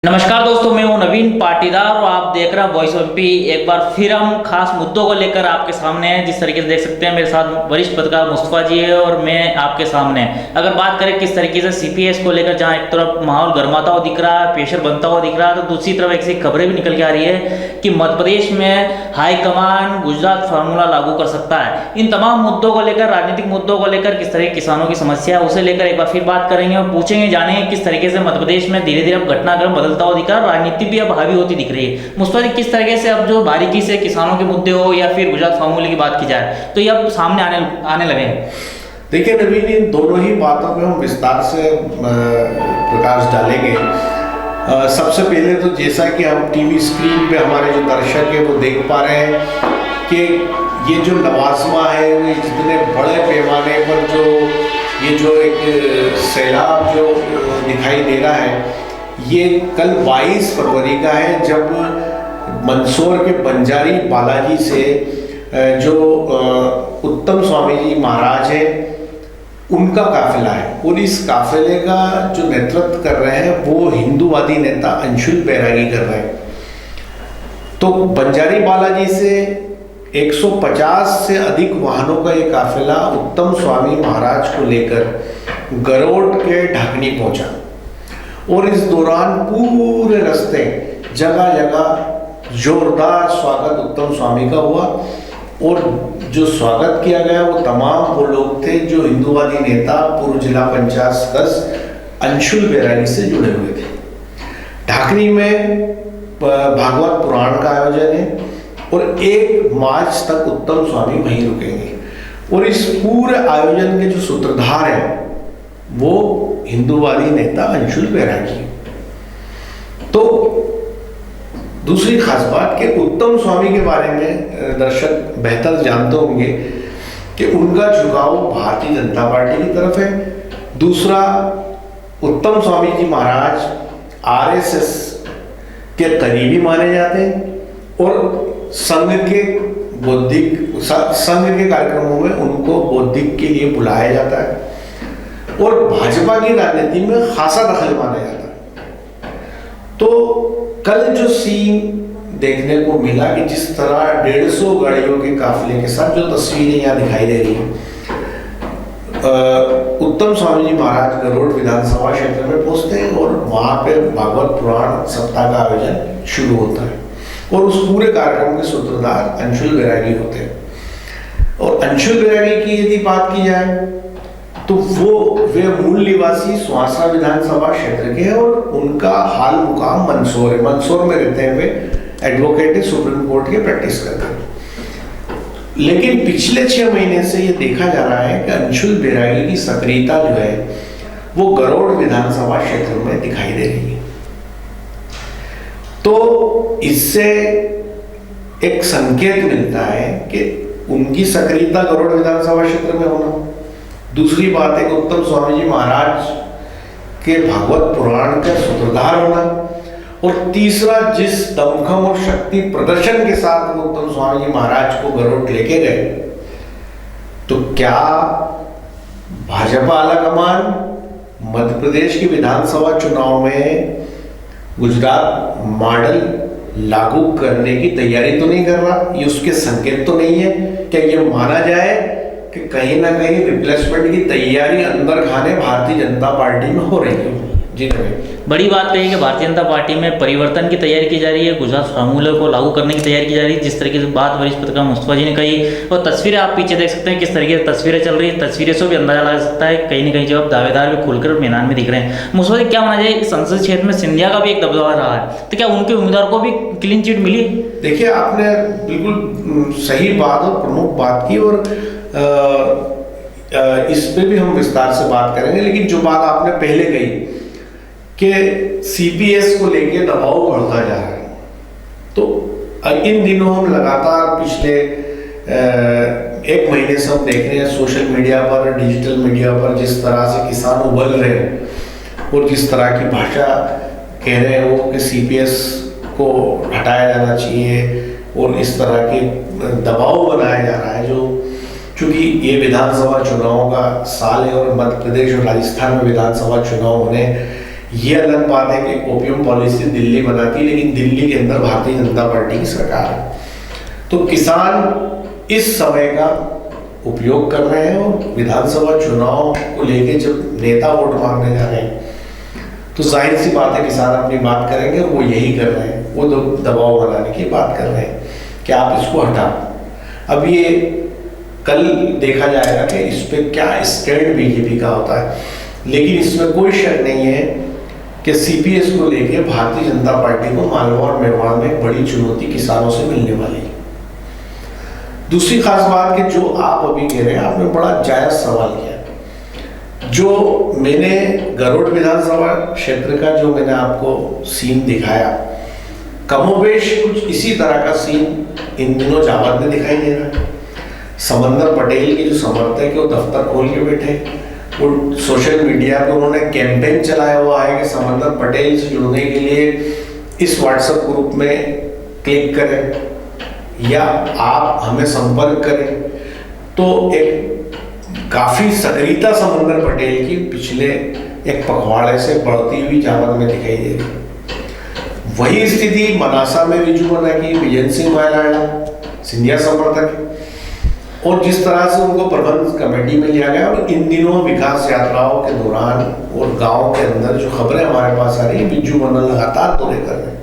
नमस्कार दोस्तों, मैं हूं नवीन पाटीदार और आप देख रहे हैं वॉइस ऑफ एमपी। एक बार फिर हम खास मुद्दों को लेकर आपके सामने हैं। जिस तरीके से देख सकते हैं, मेरे साथ वरिष्ठ पत्रकार मुस्तफा जी है और मैं आपके सामने। अगर बात करें किस तरीके से सीपीएस को लेकर, जहां एक तरफ माहौल गर्माता हुआ दिख रहा है, प्रेशर बनता हुआ दिख रहा है, तो दूसरी तरफ ऐसी खबरें भी निकल के आ रही है कि मध्य प्रदेश में हाईकमान गुजरात फार्मूला लागू कर सकता है। इन तमाम मुद्दों को लेकर, राजनीतिक मुद्दों को लेकर, किस तरह किसानों की समस्या है उसे लेकर एक बार फिर बात करेंगे और पूछेंगे, जानेंगे किस तरीके से मध्य प्रदेश में धीरे धीरे अब घटनाक्रम बदलता हुआ दिख रहा है, राजनीति भी अब हावी होती दिख रही है। मुस्तफा जी, किस तरीके से अब जो बारीकी से किसानों के मुद्दे हो या फिर गुजरात फार्मूले की बात की जाए तो ये अब सामने आने लगे हैं। देखिए नवीन, इन दोनों ही बातों पे हम विस्तार से प्रकाश डालेंगे। सबसे पहले तो जैसा कि हम टीवी स्क्रीन पे हमारे जो दर्शक है वो देख पा रहे हैं कि ये जो लवाजमा है, ये जितने बड़े पैमाने पर जो एक सैलाब जो दिखाई दे रहा है, ये कल 22 फरवरी का है, जब मंदसौर के बंजारी बालाजी से जो उत्तम स्वामी जी महाराज है उनका काफिला है, और इस काफिले का जो नेतृत्व कर रहे हैं वो हिंदूवादी नेता अंशुल बैरागी कर रहे हैं। तो बंजारी बालाजी से 150 से अधिक वाहनों का ये काफिला उत्तम स्वामी महाराज को लेकर गरोड के ढाकनी पहुंचा, और इस दौरान पूरे रास्ते जगह जगह जोरदार स्वागत उत्तम स्वामी का हुआ। और जो स्वागत किया गया वो तमाम वो लोग थे जो हिंदूवादी नेता, पूर्व जिला पंचायत सदस्य अंशुल बैरागी से जुड़े हुए थे। ढाकनी में भागवत पुराण का आयोजन है और 1 मार्च तक उत्तम स्वामी वहीं रुकेंगे, और इस पूरे आयोजन के जो सूत्रधार है वो हिंदूवादी नेता अंशुल बैरागी। तो दूसरी खास बात कि उत्तम स्वामी के बारे में दर्शक बेहतर जानते होंगे कि उनका झुकाव भारतीय जनता पार्टी की तरफ है। दूसरा, उत्तम स्वामी जी महाराज आरएसएस के करीबी माने जाते हैं और संघ के कार्यक्रमों में उनको बौद्धिक के लिए बुलाया जाता है, और भाजपा की राजनीति में खासा दखल माना जाता है। तो कल जो सीन देखने को मिला कि जिस तरह 150 गाड़ियों के काफिले के साथ जो तस्वीरें यहाँ दिखाई दे रही हैं, उत्तम स्वामी जी महाराज गरोड विधानसभा क्षेत्र में पहुंचते हैं और वहां पे भागवत पुराण सप्ताह का आयोजन शुरू होता है, और उस पूरे कार्यक्रम के सूत्रधार अंशुल बैरागी होते हैं। और अंशुल बैरागी की यदि बात की जाए तो वे मूल निवासी स्वासा विधानसभा क्षेत्र के हैं, और उनका हाल मुकाम मंदसौर है। मंदसौर में रहते हुए एडवोकेट है, सुप्रीम कोर्ट के प्रैक्टिस करते हैं। लेकिन पिछले 6 महीने से ये देखा जा रहा है कि अंशुल बैरागी की सक्रियता जो है वो गरोड विधानसभा क्षेत्र में दिखाई दे रही है। तो इससे एक संकेत मिलता है कि उनकी सक्रियता गरोड विधानसभा क्षेत्र में होना। दूसरी बात है कि उत्तम स्वामी जी महाराज के भागवत पुराण का सूत्रधार होना, और तीसरा, जिस दमखम और शक्ति प्रदर्शन के साथ उत्तम स्वामी जी महाराज को गरोड लेके गए, तो क्या भाजपा आलाकमान मध्य प्रदेश के विधानसभा चुनाव में गुजरात मॉडल लागू करने की तैयारी तो नहीं कर रहा? ये उसके संकेत तो नहीं है? क्या ये माना जाए कि कहीं ना कहीं रिप्लेसमेंट की तैयारी अंदर खाने भारतीय जनता पार्टी में हो रही है? जी नहीं, बड़ी बात है कि भारतीय जनता पार्टी में परिवर्तन की तैयारी की जा रही है, गुजरात फार्मूले को लागू करने की तैयारी की जा रही है। जिस तरीके से बात वरिष्ठ पत्रकार मुस्तफा जी ने कही, और तस्वीरें आप पीछे देख सकते हैं किस तरीके से तस्वीरें चल रही है। तस्वीरें से भी अंदाजा लगा सकता है कहीं ना कहीं जब दावेदार भी खुलकर मैदान में दिख रहे हैं। मुस्तफा जी, क्या माना जाए, संसदीय क्षेत्र में सिंधिया का भी एक दबदबा रहा है, तो क्या उनके उम्मीदवार को भी क्लीन चिट मिली? देखिए, आपने बिल्कुल सही बात और प्रमुख बात की, और इस पे भी हम विस्तार से बात करेंगे। लेकिन जो बात आपने पहले कही कि सीपीएस को लेके दबाव बढ़ता जा रहा है, तो इन दिनों हम लगातार पिछले 1 महीने से हम देख रहे हैं सोशल मीडिया पर, डिजिटल मीडिया पर, जिस तरह से किसान उबल रहे हैं और जिस तरह की भाषा कह रहे हैं वो कि सीपीएस को हटाया जाना चाहिए, और इस तरह के दबाव बनाया जा रहा है। जो चूंकि ये विधानसभा चुनाव का साल है और मध्य प्रदेश और राजस्थान में विधानसभा चुनाव होने ये अलग बात है कि ओपीएम पॉलिसी दिल्ली बनाती है, लेकिन दिल्ली के अंदर भारतीय जनता पार्टी की सरकार है। तो किसान इस समय का उपयोग कर रहे हैं और विधानसभा चुनाव को लेके जब नेता वोट मांगने जा रहे हैं तो जाहिर सी बात है किसान अपनी बात करेंगे, और वो यही कर रहे हैं, वो दबाव बनाने की बात कर रहे हैं कि आप इसको हटाओ। अब ये कल देखा जाएगा कि इस पे क्या स्टैंड बीजेपी का होता है, लेकिन इसमें कोई शक नहीं है कि सीपीएस को लेके भारतीय जनता पार्टी को मालवा और मेवाड़ में एक बड़ी चुनौती किसानों से मिलने वाली है। दूसरी खास बात कि जो आप अभी कह रहे हैं, आपने बड़ा जायज सवाल किया। जो मैंने गरुड़ विधानसभा क्षेत्र का जो मैंने आपको सीन दिखाया, कमोबेश कुछ इसी तरह का सीन इन दिनों जावद में दिखाई दे रहा है। समंदर पटेल के जो समर्थक है वो दफ्तर खोल के बैठे, वो सोशल मीडिया पर उन्होंने कैंपेन चलाया हुआ है कि समंदर पटेल से जुड़ने के लिए इस व्हाट्सएप ग्रुप में क्लिक करें या आप हमें संपर्क करें। तो एक काफी सक्रियता समंदर पटेल की पिछले एक पखवाड़े से बढ़ती हुई जावद में दिखाई दे रही। वही स्थिति मनासा में विजू बना की विजय सिंह मायलाड़ा सिंधिया समर्थक है, और जिस तरह से उनको प्रबंध कमेटी में लिया गया, और इन दिनों विकास यात्राओं के दौरान और गांव के अंदर जो खबरें हमारे पास आ रही है, बिज्जू मन्ना लगातार दौरे कर रहे हैं।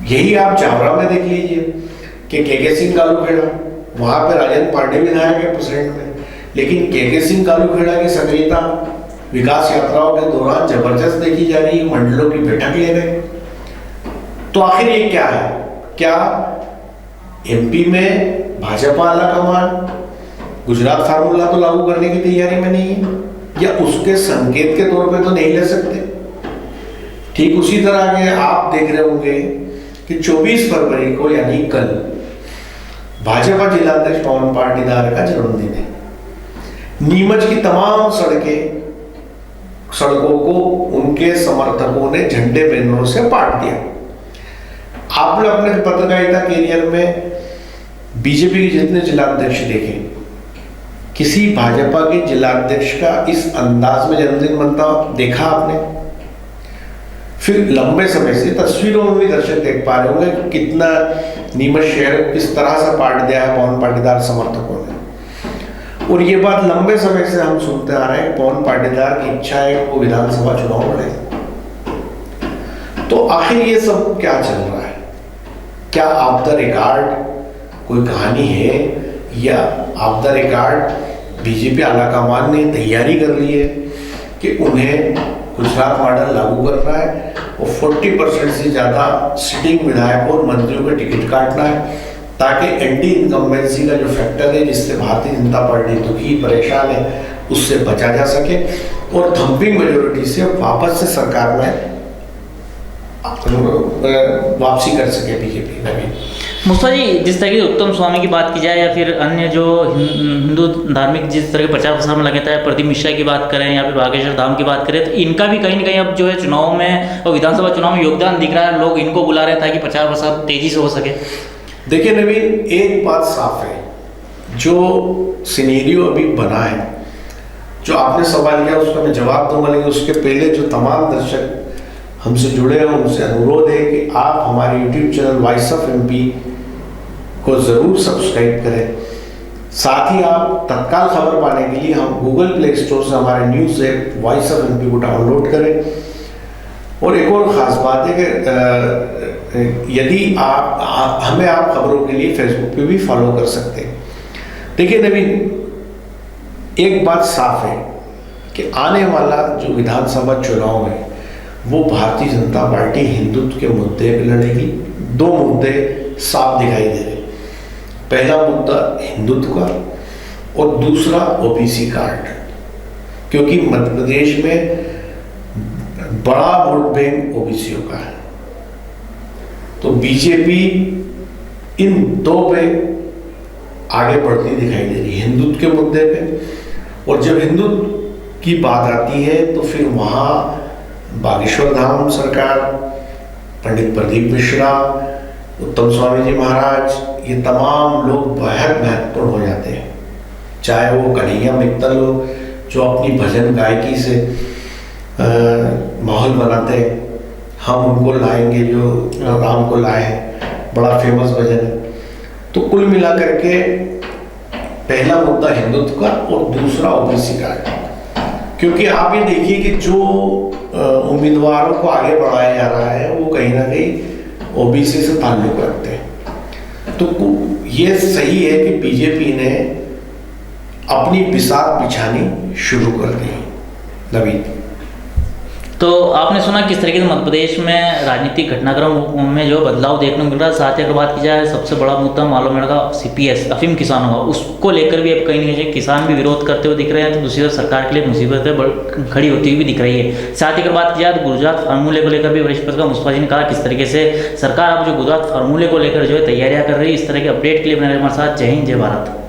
यही आप चावड़ा में देख लीजिए कि के सिंह कालूखेड़ा, वहां पे राजेंद्र पांडे विधायक है प्रेसिडेंट में, लेकिन के सिंह कालूखेड़ा की सक्रियता विकास यात्राओं के दौरान जबरदस्त देखी जा रही है, मंडलों की बैठक ले रहे। तो आखिर ये क्या है? क्या एमपी में भाजपा आला कमान गुजरात फार्मूला तो लागू करने की तैयारी में नहीं है, या उसके संकेत के तौर पे तो नहीं ले सकते? ठीक उसी तरह के आप देख रहे होंगे कि 24 फरवरी को यानी कल भाजपा जिलाध्यक्ष पवन पाटीदार का जन्मदिन है। नीमच की तमाम सड़कों को उनके समर्थकों ने झंडे बैनरों से पाट दिया। आपने अपने पत्रकारिता कैरियर में बीजेपी के जितने जिलाध्यक्ष देखे, किसी भाजपा के जिलाध्यक्ष का इस अंदाज में जन्मदिन मनता देखा आपने? फिर लंबे समय से तस्वीरों में भी दर्शक देख पा रहे होंगे कि कितना नीमच शहर किस तरह से पाट दिया है पवन पाटीदार समर्थकों ने। और ये बात लंबे समय से हम सुनते आ रहे हैं, पवन पाटीदार की इच्छा है वो विधानसभा चुनाव लड़े। तो आखिर ये सब क्या चल रहा है? क्या ऑफ द रिकॉर्ड कोई कहानी है, या ऑफ द रिकॉर्ड बीजेपी आलाकमान ने तैयारी कर ली है कि उन्हें गुजरात मॉडल लागू करना है और 40% से ज़्यादा सिटिंग विधायकों और मंत्रियों का टिकट काटना है, ताकि एंटी इनकम्बेंसी का जो फैक्टर है जिससे भारतीय जनता पार्टी दुखी परेशान है उससे बचा जा सके, और थम्पिंग मेजोरिटी से वापस से सरकार में वापसी कर सके बीजेपी में। मुस्तफा जी, जिस तरह की उत्तम स्वामी की बात की जाए या फिर अन्य जो हिंदू धार्मिक जिस तरह के प्रचार प्रसार में लगता है, प्रदीप मिश्रा की बात करें या फिर बागेश्वर धाम की बात करें, तो इनका भी कहीं ना कहीं अब जो है चुनाव में और विधानसभा चुनाव में योगदान दिख रहा है। लोग इनको बुला रहे हैं ताकि प्रचार प्रसार तेजी से हो सके। देखिए नवीन, एक बात साफ है, जो सिनेरियो अभी बना है, जो आपने सवाल किया उसका मैं जवाब दूंगा, लेकिन उसके पहले जो तमाम दर्शक हमसे जुड़े हैं उनसे अनुरोध है कि आप हमारे YouTube channel voice of MP को ज़रूर सब्सक्राइब करें। साथ ही आप तत्काल खबर पाने के लिए हम गूगल प्ले स्टोर से हमारे news app voice of MP को डाउनलोड करें। और एक और ख़ास बात है कि यदि हमें आप खबरों के लिए फेसबुक पे भी फॉलो कर सकते हैं। देखिए नवीन, एक बात साफ है कि आने वाला जो विधानसभा चुनाव है वो भारतीय जनता पार्टी हिंदुत्व के मुद्दे पे लड़ेगी। दो मुद्दे साफ दिखाई दे रहे, पहला मुद्दा हिंदुत्व का और दूसरा ओबीसी कार्ड, क्योंकि मध्य प्रदेश में बड़ा वोट बैंक ओबीसीओं का है। तो बीजेपी इन दो पे आगे बढ़ती दिखाई दे रही है, हिंदुत्व के मुद्दे पे। और जब हिंदुत्व की बात आती है तो फिर वहाँ बागेश्वर धाम सरकार, पंडित प्रदीप मिश्रा, उत्तम स्वामी जी महाराज, ये तमाम लोग बेहद महत्वपूर्ण हो जाते हैं। चाहे वो कन्हैया मित्तल हो जो अपनी भजन गायकी से माहौल बनाते हैं, हम उनको लाएंगे जो राम को लाए, बड़ा फेमस भजन है। तो कुल मिला करके पहला मुद्दा हिंदुत्व का और दूसरा ओबीसी का है, क्योंकि आप ये देखिए कि जो उम्मीदवारों को आगे बढ़ाया जा रहा है वो कहीं ना कहीं ओबीसी से ताल्लुक रखते हैं। तो ये सही है कि बीजेपी ने अपनी बिसात बिछानी शुरू कर दी। नवीन, तो आपने सुना किस तरीके से मध्य प्रदेश में राजनीतिक घटनाक्रम में जो बदलाव देखने को मिल रहा है। साथ ही अगर बात की जाए सबसे बड़ा मुद्दा मालूम का सीपीएस अफीम किसानों का, उसको लेकर भी अब कहीं ना कहीं किसान भी विरोध करते हुए दिख रहे हैं, तो दूसरी तरफ सरकार के लिए मुसीबतें खड़ी होती हुई भी दिख रही है। साथ ही अगर बात की जाए तो गुजरात फार्मूले को लेकर भी वरिष्ठ पत्रकार मुस्तफा जी ने कहा किस तरीके से सरकार अब जो गुजरात फार्मूले को लेकर जो है तैयारियां कर रही है। इस तरह के अपडेट के लिए हमारे साथ जय हिंद जय भारत।